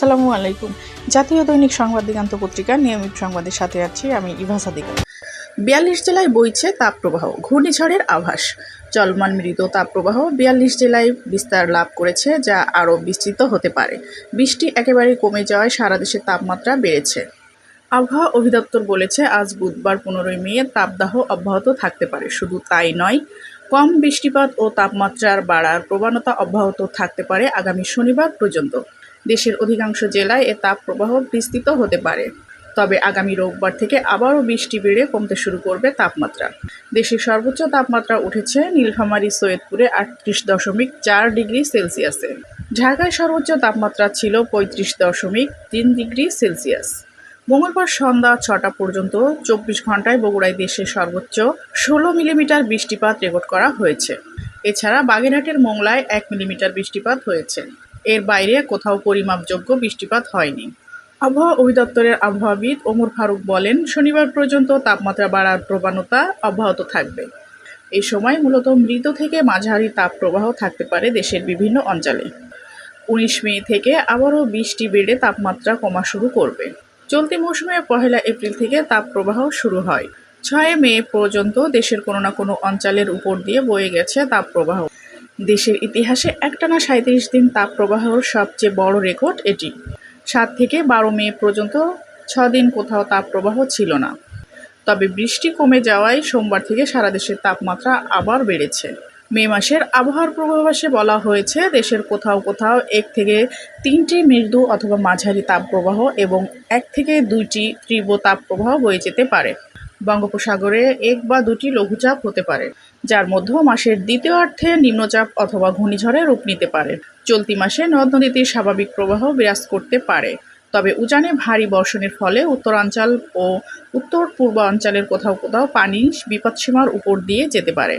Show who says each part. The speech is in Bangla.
Speaker 1: আসসালামু আলাইকুম। জাতীয় দৈনিক সংবাদ দিগান্ত পত্রিকার নিয়মিত সংবাদের সাথে আছি আমি ইভা সাদিকা। ৪২ জেলায় বইছে তাপপ্রবাহ, ঘূর্ণিঝড়ের আভাস। চলমান মৃদু তাপপ্রবাহ ৪২ জেলায় বিস্তার লাভ করেছে, যা আরও বিস্তৃত হতে পারে। বৃষ্টি একেবারে কমে যাওয়ায় সারা দেশে তাপমাত্রা বেড়েছে। আবহাওয়া অধিদপ্তর বলেছে, আজ বুধবার ১৫ মে তাপদাহ অব্যাহত থাকতে পারে। শুধু তাই নয়, কম বৃষ্টিপাত ও তাপমাত্রার বাড়ার প্রবণতা অব্যাহত থাকতে পারে আগামী শনিবার পর্যন্ত। দেশের অধিকাংশ জেলায় এ তাপপ্রবাহ বিস্তৃত হতে পারে। তবে আগামী রোববার থেকে আবারও বৃষ্টি বেড়ে কমতে শুরু করবে তাপমাত্রা। দেশের সর্বোচ্চ তাপমাত্রা উঠেছে নীলফামারী সৈয়দপুরে ৩৮.৪ ডিগ্রি সেলসিয়াসে। ঢাকায় সর্বোচ্চ তাপমাত্রা ছিল ৩৫.৩ ডিগ্রি সেলসিয়াস। মঙ্গলবার সন্ধ্যা ৬টা পর্যন্ত ২৪ ঘন্টায় বগুড়ায় দেশের সর্বোচ্চ ১৬ মিলিমিটার বৃষ্টিপাত রেকর্ড করা হয়েছে। এছাড়া বাগেরহাটের মোংলায় ১ মিলিমিটার বৃষ্টিপাত হয়েছে। এর বাইরে কোথাও পরিমাপযোগ্য বৃষ্টিপাত হয়নি। আবহাওয়া অধিদপ্তরের আবহাওয়াবিদ ওমর ফারুক বলেন, শনিবার পর্যন্ত তাপমাত্রা বাড়ার প্রবণতা অব্যাহত থাকবে। এই সময় মূলত মৃদু থেকে মাঝারি তাপপ্রবাহ থাকতে পারে দেশের বিভিন্ন অঞ্চলে। ১৯ মে থেকে আবারও বৃষ্টি বেড়ে তাপমাত্রা কমা শুরু করবে। চলতি মৌসুমে ১লা এপ্রিল থেকে তাপপ্রবাহ শুরু হয়। ৬ মে পর্যন্ত দেশের কোনো না কোনো অঞ্চলের উপর দিয়ে বয়ে গেছে তাপপ্রবাহ। দেশের ইতিহাসে একটানা ৩৭ দিন তাপপ্রবাহর সবচেয়ে বড় রেকর্ড এটি। ৭ থেকে ১২ মে পর্যন্ত ৬ দিন কোথাও তাপপ্রবাহ ছিল না। তবে বৃষ্টি কমে যাওয়ায় সোমবার থেকে সারা দেশের তাপমাত্রা আবার বেড়েছে। মে মাসের আবহাওয়ার পূর্বাভাসে বলা হয়েছে, দেশের কোথাও কোথাও ১ থেকে ৩টি মৃদু অথবা মাঝারি তাপপ্রবাহ এবং ১ থেকে ২টি তীব্র তাপপ্রবাহ বয়ে যেতে পারে। বঙ্গোপসাগরে ১ বা ২টি লঘুচাপ হতে পারে, যার মধ্যে মাসের দ্বিতীয়ার্ধে নিম্নচাপ অথবা ঘূর্ণিঝড়ে রূপ নিতে পারে। চলতি মাসে নদ-নদীতে স্বাভাবিক প্রবাহ বিরাজ করতে পারে। তবে উজানে ভারী বর্ষণের ফলে উত্তরাঞ্চল ও উত্তর পূর্বাঞ্চলের কোথাও কোথাও পানি বিপৎসীমার উপর দিয়ে যেতে পারে।